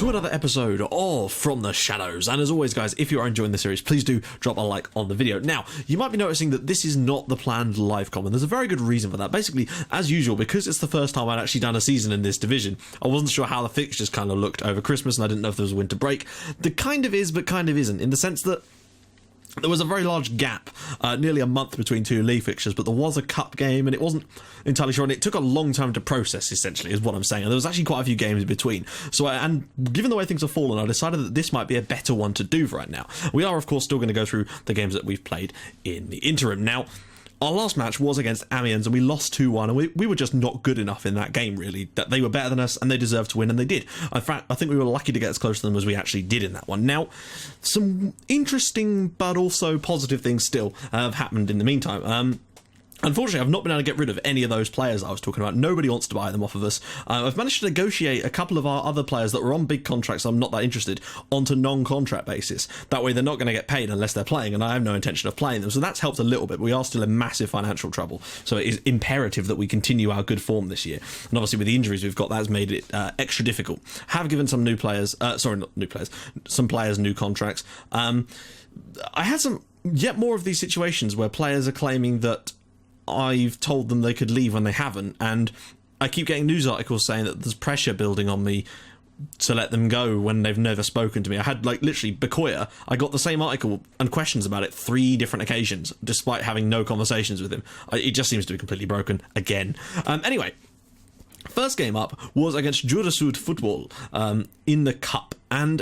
to another episode of From the Shadows, and as always guys, if you are enjoying the series, please do drop a like on the video. Now, you might be noticing that this is not the planned live com, and there's a very good reason for that. Basically, as usual, because it's the first time I'd actually done a season in this division, I wasn't sure how the fixtures kind of looked over Christmas, and I didn't know if there was a winter break. There kind of is, but kind of isn't, in the sense that there was a very large gap, nearly a month between two league fixtures, but there was a cup game and it wasn't entirely sure, and it took a long time to process, essentially, is what I'm saying. And there was actually quite a few games in between. So, and given the way things have fallen, I decided that this might be a better one to do for right now. We are, of course, still going to go through the games that we've played in the interim. Now, our last match was against Amiens and we lost 2-1, and we were just not good enough in that game, really. That they were better than us and they deserved to win, and they did. In fact, I think we were lucky to get as close to them as we actually did in that one. Now, some interesting but also positive things still have happened in the meantime. Unfortunately, I've not been able to get rid of any of those players I was talking about. Nobody wants to buy them off of us. I've managed to negotiate a couple of our other players that were on big contracts, I'm not that interested, onto non-contract basis. That way they're not going to get paid unless they're playing, and I have no intention of playing them. So that's helped a little bit, but we are still in massive financial trouble. So it is imperative that we continue our good form this year. And obviously with the injuries we've got, that has made it extra difficult. Have given some new players, some players new contracts. I had yet more of these situations where players are claiming that I've told them they could leave when they haven't, and I keep getting news articles saying that there's pressure building on me to let them go when they've never spoken to me. I had, literally, Bakoya, I got the same article and questions about it 3 different occasions, despite having no conversations with him. It just seems to be completely broken again. Anyway, first game up was against Jurasud Football in the Cup, and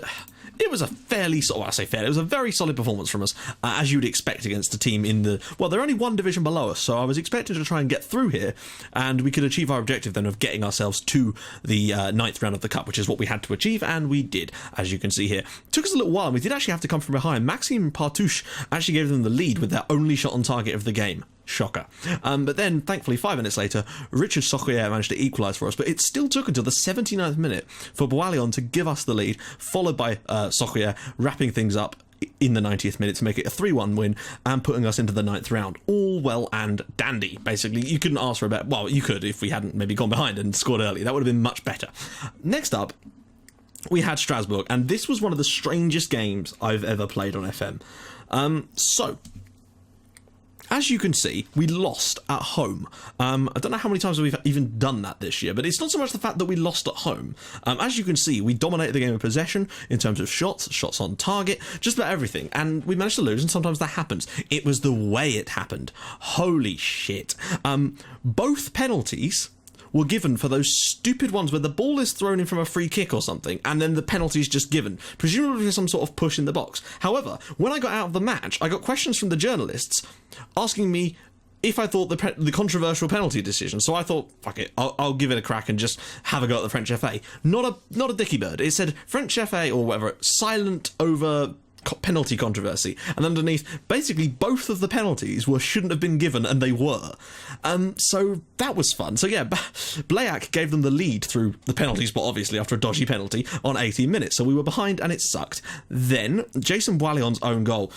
it was a it was a very solid performance from us, as you'd expect against a team in the, well, they're only one division below us, so I was expecting to try and get through here, and we could achieve our objective then of getting ourselves to the 9th round of the Cup, which is what we had to achieve, and we did, as you can see here. It took us a little while, and we did actually have to come from behind. Maxime Partouche actually gave them the lead with their only shot on target of the game. Shocker. But then, thankfully, 5 minutes later, Richard Sokoyer managed to equalise for us, but it still took until the 79th minute for Boalion to give us the lead, followed by Sokoyer wrapping things up in the 90th minute to make it a 3-1 win and putting us into the 9th round. All well and dandy, basically. You couldn't ask for a better... Well, you could if we hadn't maybe gone behind and scored early. That would have been much better. Next up, we had Strasbourg, and this was one of the strangest games I've ever played on FM. As you can see, we lost at home. I don't know how many times we've even done that this year, but it's not so much the fact that we lost at home. As you can see, we dominated the game of possession in terms of shots on target, just about everything, and we managed to lose, and sometimes that happens. It was the way it happened. Holy shit. Both penalties were given for those stupid ones where the ball is thrown in from a free kick or something, and then the penalty is just given, presumably for some sort of push in the box. However, when I got out of the match, I got questions from the journalists asking me if I thought the controversial penalty decision. So I thought, fuck it, I'll give it a crack and just have a go at the French FA. Not a dicky bird. It said French FA or whatever, silent over penalty controversy, and underneath, basically both of the penalties shouldn't have been given, and they were. So that was fun. So yeah, Blayak gave them the lead through the penalty spot, obviously, after a dodgy penalty on 18 minutes, so we were behind and it sucked. Then, Jason Boalion's own goal.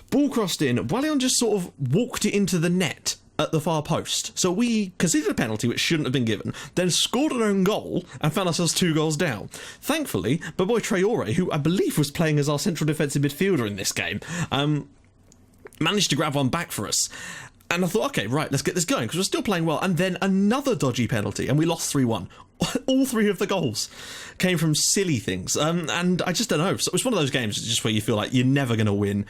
Ball crossed in, Boalion just sort of walked it into the net at the far post. So we conceded a penalty which shouldn't have been given, then scored an own goal and found ourselves 2 goals down. Thankfully, my boy Traore, who I believe was playing as our central defensive midfielder in this game, managed to grab one back for us. And I thought, okay, right, let's get this going, because we're still playing well. And then another dodgy penalty, and we lost 3-1. All 3 of the goals came from silly things. And I just don't know. So it was one of those games just where you feel like you're never going to win,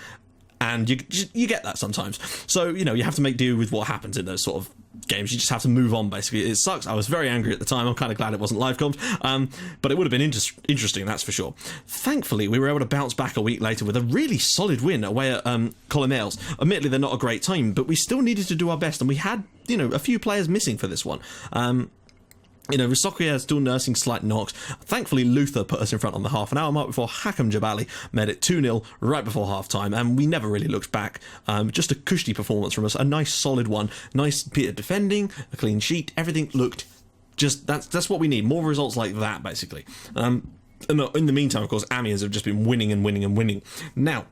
and you get that sometimes. So, you have to make do with what happens in those sort of games. You just have to move on, basically. It sucks. I was very angry at the time. I'm kind of glad it wasn't live comms, but it would have been interesting, that's for sure. Thankfully, we were able to bounce back a week later with a really solid win away at Colonels. Admittedly, they're not a great team, but we still needed to do our best, and we had, a few players missing for this one. With Sokoyer still nursing slight knocks. Thankfully, Luther put us in front on the half an hour mark before Hakam Jabali made it 2-0 right before half-time, and we never really looked back. Just a cushy performance from us, a nice solid one, nice bit of defending, a clean sheet, everything looked just, that's what we need, more results like that, basically. And in the meantime, of course, Amiens have just been winning and winning and winning. Now,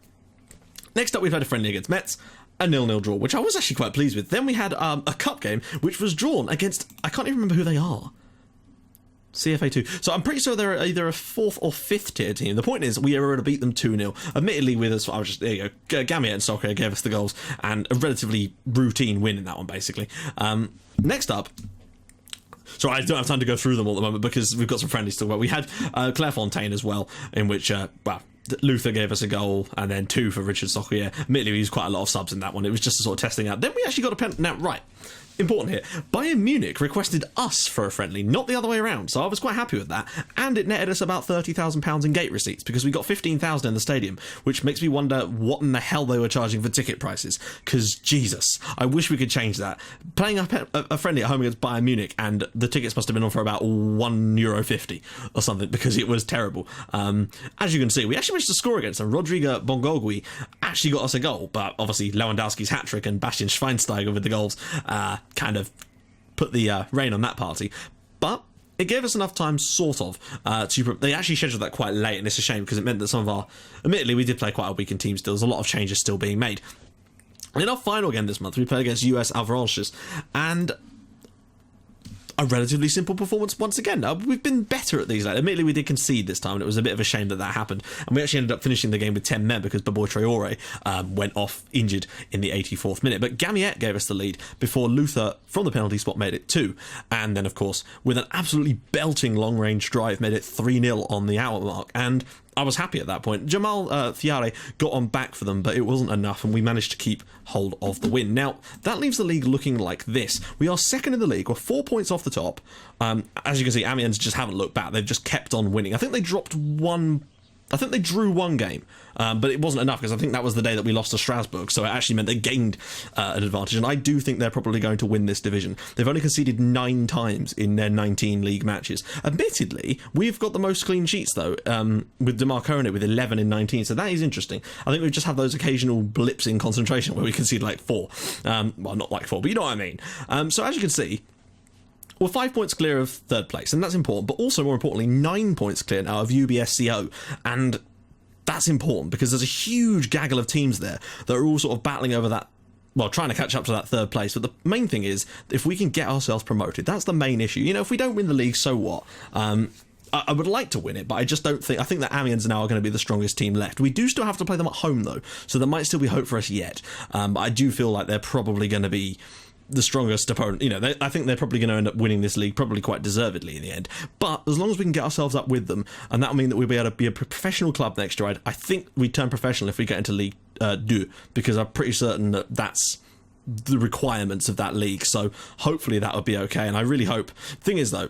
next up we've had a friendly against Metz, a 0-0 draw, which I was actually quite pleased with. Then we had a cup game, which was drawn against, I can't even remember who they are. CFA 2. So I'm pretty sure they're either a 4th or 5th tier team. The point is, we were able to beat them 2-0. Admittedly, with us, I was just, there you go, Gamiet and Soccer gave us the goals, and a relatively routine win in that one, basically. Next up, so I don't have time to go through them all at the moment because we've got some friendlies to talk about. We had Clairefontaine as well, in which, Luther gave us a goal, and then 2 for Richard Soccer. Admittedly, we used quite a lot of subs in that one. It was just a sort of testing out. Then we actually got a penalty. Now, right. Important here, Bayern Munich requested us for a friendly, not the other way around, so I was quite happy with that, and it netted us about £30,000 in gate receipts, because we got 15,000 in the stadium, which makes me wonder what in the hell they were charging for ticket prices, because Jesus, I wish we could change that. Playing a friendly at home against Bayern Munich, and the tickets must have been on for about €1.50 or something, because it was terrible. As you can see, we actually managed to score against them. Rodrigo Bongogui actually got us a goal, but obviously Lewandowski's hat-trick and Bastian Schweinsteiger with the goals kind of put the rain on that party. But it gave us enough time, sort of, they actually scheduled that quite late, and it's a shame because it meant that some of our, admittedly, we did play quite a weakened team still. There's a lot of changes still being made. In our final game this month, we played against US Avalanches, and a relatively simple performance once again. We've been better at these. Admittedly, we did concede this time, and it was a bit of a shame that happened. And we actually ended up finishing the game with 10 men because Baboy Traore went off injured in the 84th minute. But Gamiet gave us the lead before Luther, from the penalty spot, made it 2. And then, of course, with an absolutely belting long-range drive, made it 3-0 on the hour mark. And I was happy at that point. Jamal Thiare got on back for them, but it wasn't enough, and we managed to keep hold of the win. Now, that leaves the league looking like this. We are second in the league. We're 4 points off the top. As you can see, Amiens just haven't looked back. They've just kept on winning. I think they drew one game, but it wasn't enough because I think that was the day that we lost to Strasbourg, so it actually meant they gained an advantage, and I do think they're probably going to win this division. They've only conceded 9 times in their 19 league matches. Admittedly, we've got the most clean sheets, though, with DeMarcone with 11 in 19, so that is interesting. I think we've just had those occasional blips in concentration where we concede like 4. Well, not like 4, but you know what I mean. So as you can see, we're 5 points clear of 3rd place, and that's important, but also more importantly, 9 points clear now of UBSCO, and that's important because there's a huge gaggle of teams there that are all sort of battling over that, well, trying to catch up to that 3rd place. But the main thing is, if we can get ourselves promoted, that's the main issue. You know, if we don't win the league, so what? I would like to win it, but I just don't think... I think that Amiens now are going to be the strongest team left. We do still have to play them at home, though, so there might still be hope for us yet. But I do feel like they're probably going to be the strongest opponent. You know, I think they're probably going to end up winning this league, probably quite deservedly in the end. But as long as we can get ourselves up with them, and that'll mean that we'll be able to be a professional club next year. I think we turn professional if we get into League 2, because I'm pretty certain that that's the requirements of that league. So hopefully that would be okay, and I really hope. Thing is, though,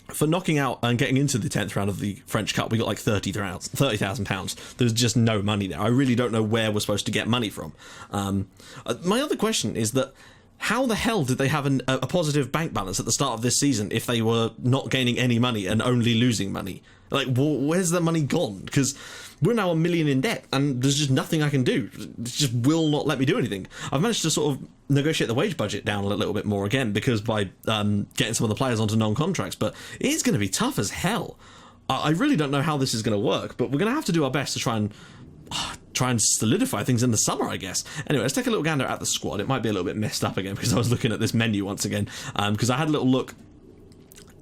for knocking out and getting into the 10th round of the French Cup, we got like £30,000. There's just no money there. I really don't know where we're supposed to get money from. My other question is that, how the hell did they have a positive bank balance at the start of this season if they were not gaining any money and only losing money? Like, where's the money gone? Because we're now $1 million in debt, and there's just nothing I can do. It just will not let me do anything. I've managed to sort of negotiate the wage budget down a little bit more again, because by getting some of the players onto non-contracts, but it is going to be tough as hell. I really don't know how this is going to work, but we're going to have to do our best to try and solidify things in the summer, I guess. Anyway, let's take a little gander at the squad. It might be a little bit messed up again because I was looking at this menu once again, because I had a little look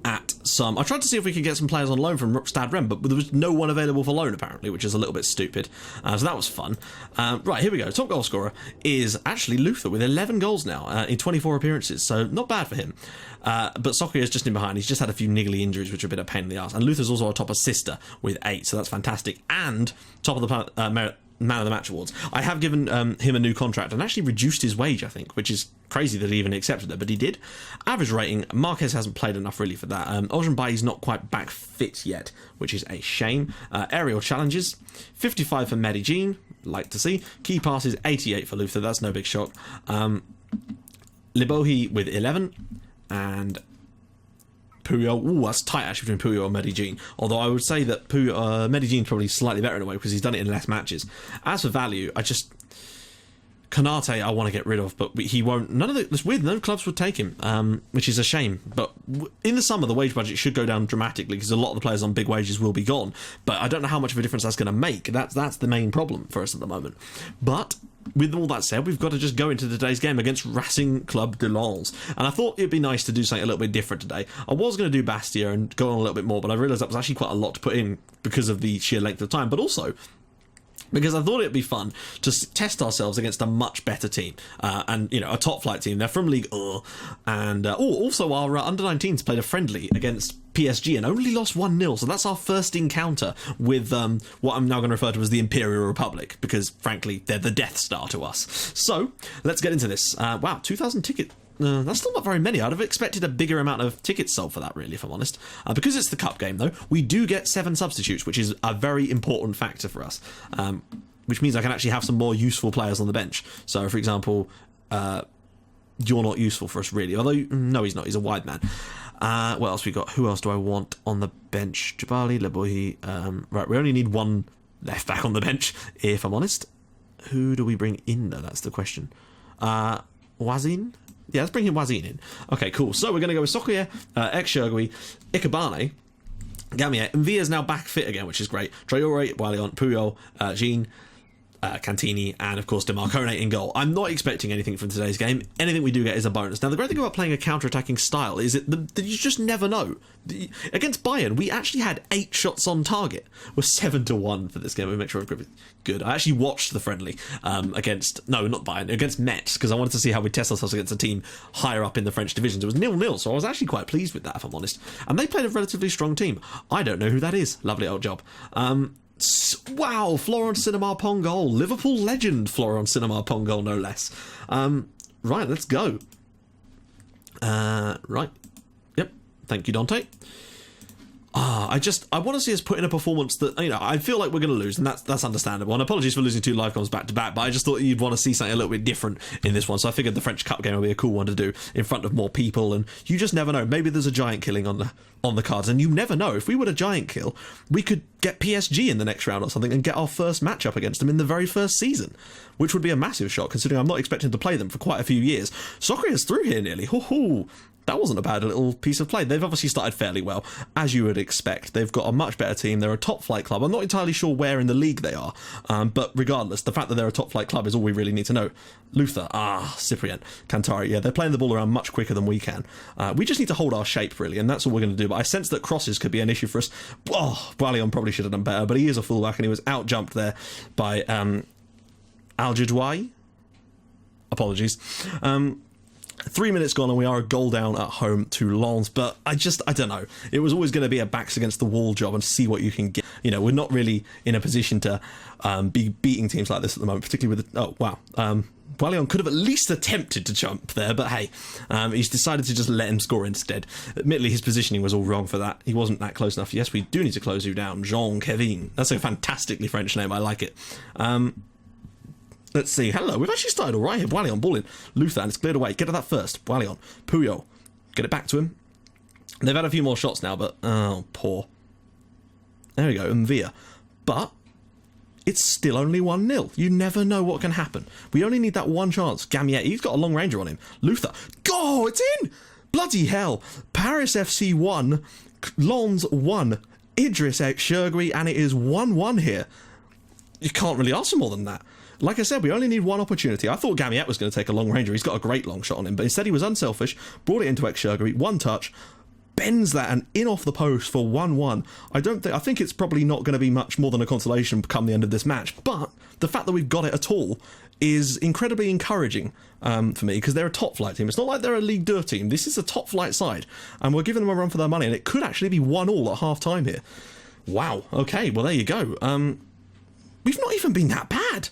at some... I tried to see if we could get some players on loan from Stade Rennes, but there was no one available for loan, apparently, which is a little bit stupid. So that was fun. Right, here we go. Top goal scorer is actually Luther with 11 goals now in 24 appearances, so not bad for him. But Soccer is just in behind. He's just had a few niggly injuries, which are a bit of a pain in the arse. And Luther's also a top assister with 8, so that's fantastic. And top of the Man of the Match awards. I have given him a new contract and actually reduced his wage, I think, which is crazy that he even accepted it, but he did. Average rating, Marquez hasn't played enough really for that. Ojenbayi's not quite back fit yet, which is a shame. Aerial challenges, 55 for Medellin, like to see. Key passes, 88 for Luther, that's no big shock. Libohi with 11, and Puyol, that's tight actually between Puyol and Medellin, although I would say that Medellin's probably slightly better in a way because he's done it in less matches. As for value, Konate I want to get rid of, but he won't. It's weird, no clubs would take him, which is a shame. But in the summer, the wage budget should go down dramatically because a lot of the players on big wages will be gone. But I don't know how much of a difference that's going to make. That's the main problem for us at the moment. But with all that said, we've got to just go into today's game against Racing Club de Lens. And I thought it'd be nice to do something a little bit different today. I was going to do Bastia and go on a little bit more, but I realised that was actually quite a lot to put in because of the sheer length of time, but also because I thought it'd be fun to test ourselves against a much better team, and a top flight team. They're from League 1, and also our under-19s played a friendly against PSG and only lost 1-0, so that's our first encounter with what I'm now going to refer to as the Imperial Republic, because frankly they're the Death Star to us. So let's get into this. Wow, 2,000 tickets. That's still not very many. I'd have expected a bigger amount of tickets sold for that, really, if I'm honest. Because it's the cup game, though, we do get 7 substitutes, which is a very important factor for us. Which means I can actually have some more useful players on the bench. So, for example, you're not useful for us, really. Although, no, he's not. He's a wide man. What else we got? Who else do I want on the bench? Jabali, Labohi. Right, we only need one left back on the bench, if I'm honest. Who do we bring in, though? That's the question. Wazin? Yeah, let's bring him Wazin in. Okay, cool. So we're going to go with Sokoye, Ex-Shirgui, Ikebane, Gamier, and Villa's now back fit again, which is great. Traore, Walion, Puyol, Jean, Cantini, and of course DeMarcone in goal. I'm not expecting anything from today's game. Anything we do get is a bonus. Now, the great thing about playing a counter-attacking style is that you just never know. Against Bayern, we actually had 8 shots on target. We're 7-1 for this game. We make sure it's good. I actually watched the friendly against Metz, because I wanted to see how we test ourselves against a team higher up in the French divisions. It was 0-0, so I was actually quite pleased with that, if I'm honest. And they played a relatively strong team. I don't know who that is. Lovely old job. Wow, Florent Sinama-Pong goal. Liverpool legend Florent Sinama-Pong, no less. Right, let's go. Right. Yep. Thank you, Dante. I want to see us put in a performance that, I feel like we're going to lose, and that's understandable. And apologies for losing 2 live comms back to back, but I just thought you'd want to see something a little bit different in this one. So I figured the French Cup game would be a cool one to do in front of more people, and you just never know. Maybe there's a giant killing on the cards, and you never know. If we were a giant kill, we could get PSG in the next round or something and get our first matchup against them in the very first season, which would be a massive shock, considering I'm not expecting to play them for quite a few years. Soccer is through here nearly. Hoo-hoo. That wasn't a bad little piece of play. They've obviously started fairly well, as you would expect. They've got a much better team. They're a top-flight club. I'm not entirely sure where in the league they are, but regardless, the fact that they're a top-flight club is all we really need to know. Luther, Cyprian, Cantari, yeah, they're playing the ball around much quicker than we can. We just need to hold our shape, really, and that's all we're going to do. But I sense that crosses could be an issue for us. Walion probably should have done better, but he is a fullback, and he was out-jumped there by Al-Jadwai. Apologies. 3 minutes gone and we are a goal down at home to Lens, but I don't know. It was always going to be a backs against the wall job and see what you can get. We're not really in a position to be beating teams like this at the moment, particularly with Walion could have at least attempted to jump there, but hey, he's decided to just let him score instead. Admittedly, his positioning was all wrong for that. He wasn't that close enough. Yes, we do need to close you down. Jean-Kevin. That's a fantastically French name. I like it. Let's see. Hello, we've actually started all right here. Walion, ball in. Luther, and it's cleared away. Get to that first. Walion. Puyol. Get it back to him. They've had a few more shots now, but... oh, poor. There we go. Mvia. But... it's still only 1-0. You never know what can happen. We only need that one chance. Gamier, he's got a long ranger on him. Luther. Go! It's in! Bloody hell. Paris FC 1. Lens 1. Idris Ex-Shirgui, and it is 1-1 here. You can't really ask for more than that. Like I said, we only need one opportunity. I thought Gamiet was going to take a long ranger. He's got a great long shot on him, but instead he was unselfish, brought it into Ex-Shirgui, one touch, bends that and in off the post for 1-1. I think it's probably not going to be much more than a consolation come the end of this match, but the fact that we've got it at all is incredibly encouraging for me, because they're a top flight team. It's not like they're a Ligue 2 team. This is a top flight side, and we're giving them a run for their money, and it could actually be 1-1 at half time here. Wow. Okay, well there you go. We've not even been that bad.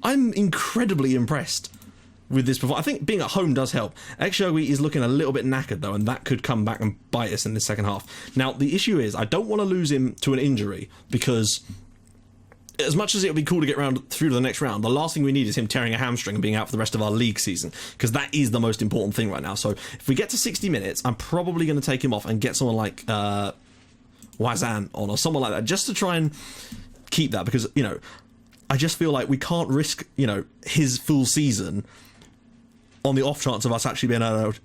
I'm incredibly impressed with this performance. I think being at home does help. Ex-Shirgui is looking a little bit knackered though, and that could come back and bite us in the second half. Now, the issue is I don't want to lose him to an injury, because as much as it would be cool to get through to the next round, the last thing we need is him tearing a hamstring and being out for the rest of our league season, because that is the most important thing right now. So if we get to 60 minutes, I'm probably going to take him off and get someone like Wazan on, or someone like that, just to try and keep that, because, I just feel like we can't risk, his full season on the off chance of us actually being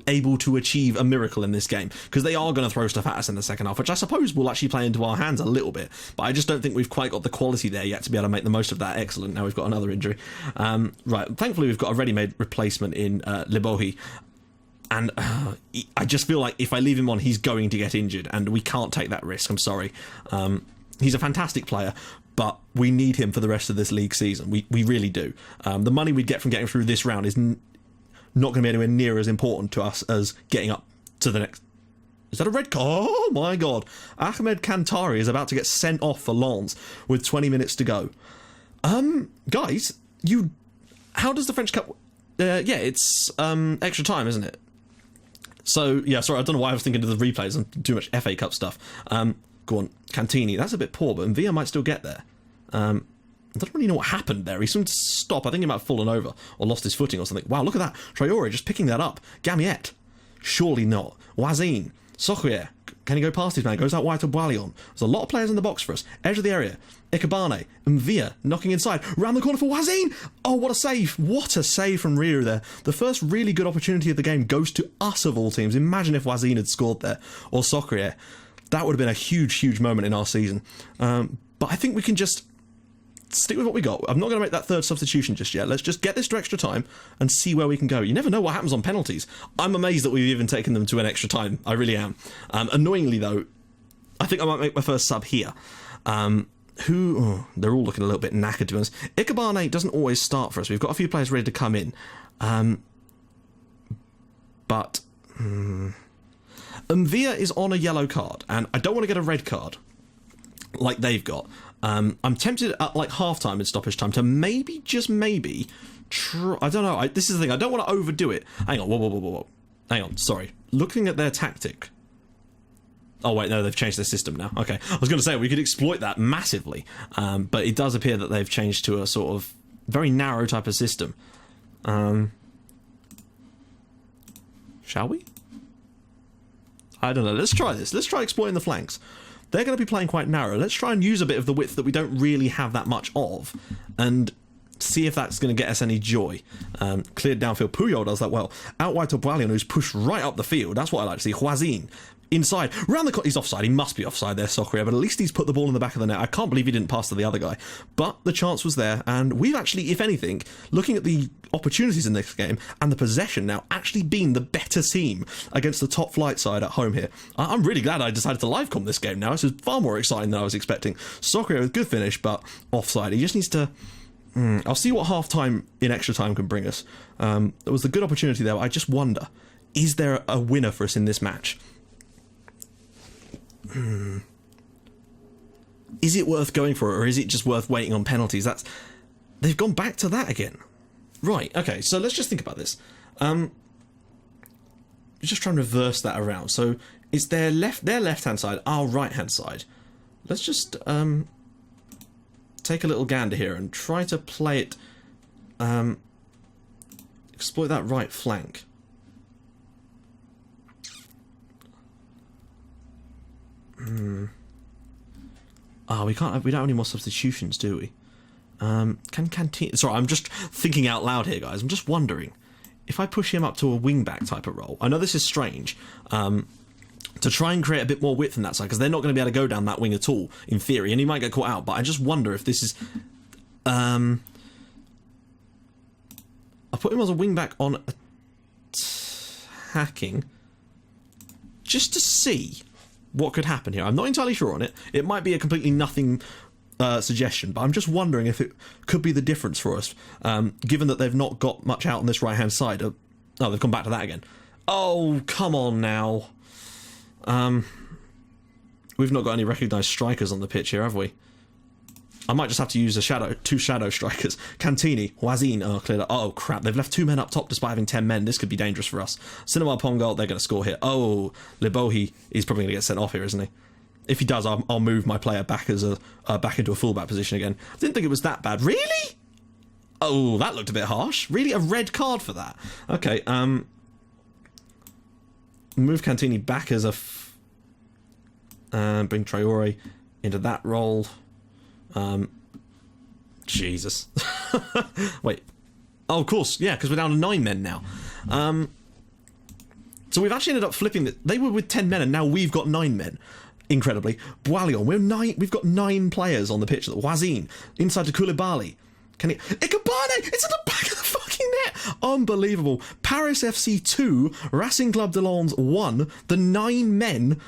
able to achieve a miracle in this game, because they are going to throw stuff at us in the second half, which I suppose will actually play into our hands a little bit, but I just don't think we've quite got the quality there yet to be able to make the most of that. Excellent. Now we've got another injury. Right, thankfully we've got a ready-made replacement in Lebohi, and I just feel like if I leave him on, he's going to get injured, and we can't take that risk. I'm sorry. He's a fantastic player, but we need him for the rest of this league season. We really do. The money we'd get from getting through this round is not going to be anywhere near as important to us as getting up to the next... Is that a red card? Oh my god. Ahmed Kantari is about to get sent off for Lens with 20 minutes to go. Guys, how does the French Cup... yeah, it's extra time, isn't it? So, yeah, sorry, I don't know why I was thinking of the replays and too much FA Cup stuff. Go on, Cantini. That's a bit poor, but Mvia might still get there. I don't really know what happened there. He seemed to stop. I think he might have fallen over or lost his footing or something. Wow, look at that. Traore just picking that up. Gamiet. Surely not. Wazin. Sokhrier. Can he go past his man? Goes out wide to Boilion. There's a lot of players in the box for us. Edge of the area. Ikebane. Mvia knocking inside. Round the corner for Wazin. Oh, what a save. What a save from Rio there. The first really good opportunity of the game goes to us of all teams. Imagine if Wazin had scored there. Or Sokhrier. That would have been a huge, huge moment in our season. But I think we can just stick with what we got. I'm not going to make that third substitution just yet. Let's just get this to extra time and see where we can go. You never know what happens on penalties. I'm amazed that we've even taken them to an extra time. I really am. Annoyingly, though, I think I might make my first sub here. They're all looking a little bit knackered, to be honest. Ikebane doesn't always start for us. We've got a few players ready to come in. But... Mvia is on a yellow card, and I don't want to get a red card like they've got. I'm tempted at like half-time and stoppage time to maybe, just maybe, I don't know. This is the thing. I don't want to overdo it. Hang on. Whoa. Hang on. Sorry. Looking at their tactic. Oh, wait. No, they've changed their system now. Okay. I was going to say, we could exploit that massively. But it does appear that they've changed to a sort of very narrow type of system. Shall we? I don't know. Let's try this. Let's try exploiting the flanks. They're going to be playing quite narrow. Let's try and use a bit of the width that we don't really have that much of, and see if that's going to get us any joy. Cleared downfield. Puyol does that well. Out wide to Boilion, who's pushed right up the field. That's what I like to see. Huazin. Inside. Round the... He's offside. He must be offside there, Sokhrier, but at least he's put the ball in the back of the net. I can't believe he didn't pass to the other guy. But the chance was there, and we've actually, if anything, looking at the opportunities in this game and the possession now, actually been the better team against the top flight side at home here. I'm really glad I decided to live com this game now. This is far more exciting than I was expecting. Sokhrier with good finish, but offside. He just needs to... I'll see what half-time in extra time can bring us. There was a good opportunity there, but I just wonder, is there a winner for us in this match? Is it worth going for it, or is it just worth waiting on penalties? They've gone back to that again. Right, okay, so let's just think about this. Just try and reverse that around. So it's their left-hand side, our right-hand side. Let's just take a little gander here and try to play it, exploit that right flank. We can't. We don't have any more substitutions, do we? Sorry, I'm just thinking out loud here, guys. I'm just wondering if I push him up to a wing-back type of role. I know this is strange. To try and create a bit more width on that side, because they're not going to be able to go down that wing at all, in theory, and he might get caught out. But I just wonder if this is. I put him as a wing-back on attacking, just to see what could happen here. I'm not entirely sure on it. It might be a completely nothing suggestion, but I'm just wondering if it could be the difference for us, given that they've not got much out on this right-hand side. Oh, they've come back to that again. Oh, come on now. We've not got any recognised strikers on the pitch here, have we? I might just have to use two shadow strikers. Cantini, Wazin, cleared up. Oh, crap, they've left two men up top despite having 10 men. This could be dangerous for us. Cinema Pongal, they're going to score here. Oh, Lebohi is probably going to get sent off here, isn't he? If he does, I'll move my player back back into a fullback position again. I didn't think it was that bad. Really? Oh, that looked a bit harsh. Really? A red card for that? Okay, move Cantini back as a... bring Traore into that role. Jesus. Wait. Oh, of course, yeah, because we're down to 9 men now. So we've actually ended up flipping it. They were with 10 men, and now we've got 9 men. Incredibly. Boalion, we've got 9 players on the pitch. Wazin, inside to Koulibaly. Ikebane! It's at the back of the fucking net! Unbelievable. Paris FC 2, Racing Club de Lens 1. The 9 men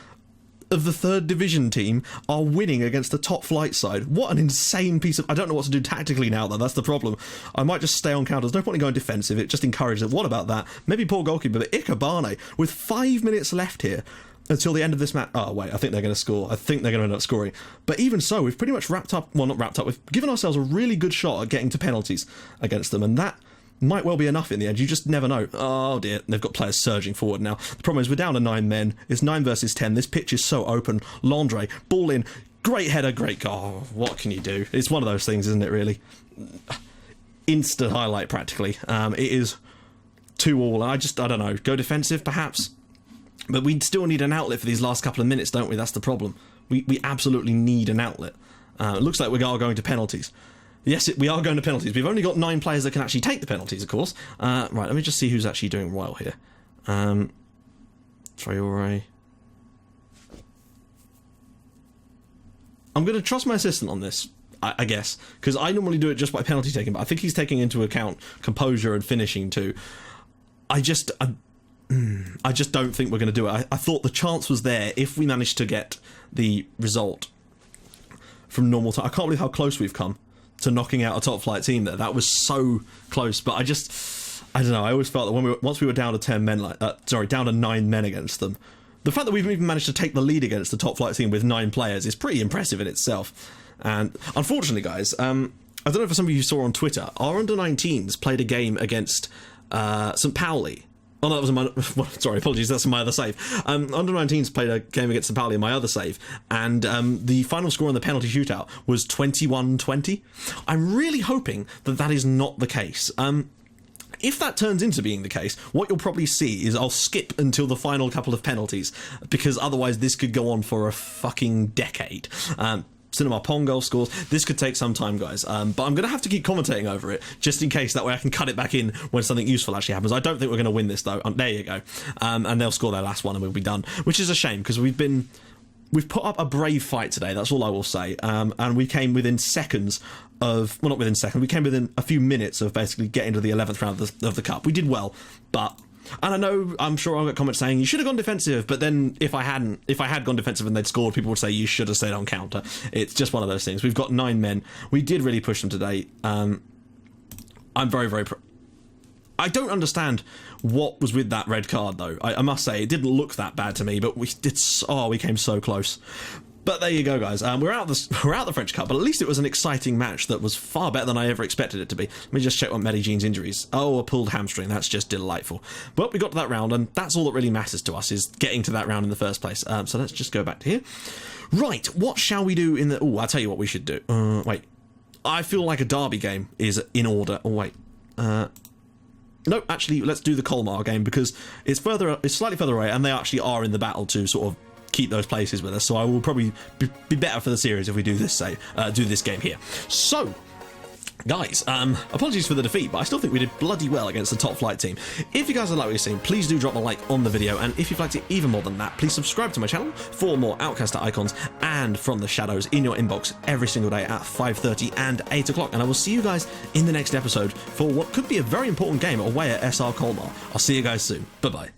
of the 3rd division team are winning against the top flight side. What an insane piece of... I don't know what to do tactically now, though. That's the problem. I might just stay on counter. There's no point in going defensive. It just encourages it. What about that? Maybe poor goalkeeper, but Ikebane, with 5 minutes left here until the end of this match. Oh, wait, I think they're going to score. I think they're going to end up scoring. But even so, we've pretty much wrapped up... Well, not wrapped up. We've given ourselves a really good shot at getting to penalties against them, and that might well be enough in the end. You just never know. Oh dear, they've got players surging forward now. The problem is we're down to 9 men. It's 9 versus 10. This pitch is so open. Landre, ball in, great header, great goal. What can you do? It's one of those things, isn't it, really? Instant highlight, practically. It is 2-2. I don't know. Go defensive, perhaps? But we still need an outlet for these last couple of minutes, don't we? That's the problem. We absolutely need an outlet. It looks like we are going to penalties. Yes, we are going to penalties. We've only got 9 players that can actually take the penalties, of course. Right, let me just see who's actually doing well here. Traore. I'm going to trust my assistant on this, I guess, because I normally do it just by penalty taking, but I think he's taking into account composure and finishing too. I just don't think we're going to do it. I thought the chance was there if we managed to get the result from normal time. I can't believe how close we've come to knocking out a top flight team there. That was so close, but I don't know, I always felt that once we were down to 10 men, down to 9 men against them, the fact that we've even managed to take the lead against the top flight team with 9 players is pretty impressive in itself. And unfortunately, guys, I don't know if some of you saw on Twitter, our under-19s played a game against St. Pauli. Oh no, that was my... sorry, apologies, that's my other save. Under-19s played a game against St. Pauli in my other save, and the final score in the penalty shootout was 21-20. I'm really hoping that that is not the case. If that turns into being the case, what you'll probably see is I'll skip until the final couple of penalties, because otherwise this could go on for a fucking decade. Cinema Pong goal scores. This could take some time, guys, but I'm going to have to keep commentating over it, just in case. That way I can cut it back in when something useful actually happens. I don't think we're going to win this, though. There you go. And they'll score their last one and we'll be done, which is a shame, because we've put up a brave fight today, that's all I will say, and we came within seconds of... Well, not within seconds, we came within a few minutes of basically getting to the 11th round of the Cup. We did well, but... And I know, I'm sure I'll get comments saying, you should have gone defensive, but then if I had gone defensive and they'd scored, people would say, you should have stayed on counter. It's just one of those things. We've got 9 men. We did really push them today. I'm very, very... I don't understand what was with that red card, though. I must say, it didn't look that bad to me, but we came so close. But there you go, guys. We're out the French Cup, but at least it was an exciting match that was far better than I ever expected it to be. Let me just check on Medigene's injuries. Oh, a pulled hamstring. That's just delightful. Well, we got to that round, and that's all that really matters to us, is getting to that round in the first place. So let's just go back to here. Right, what shall we do in the... Oh, I'll tell you what we should do. Wait. I feel like a derby game is in order. Oh, wait. No, actually, let's do the Colmar game, because it's slightly further away, and they actually are in the battle to sort of keep those places with us, so I will probably be better for the series if we do this game here. So, guys, apologies for the defeat, but I still think we did bloody well against the top flight team. If you guys have liked what you've seen, please do drop a like on the video, and if you've liked it even more than that, please subscribe to my channel for more Outcaster icons and From the Shadows in your inbox every single day at 5:30 and 8 o'clock, and I will see you guys in the next episode for what could be a very important game away at SR Colmar. I'll see you guys soon. Bye-bye.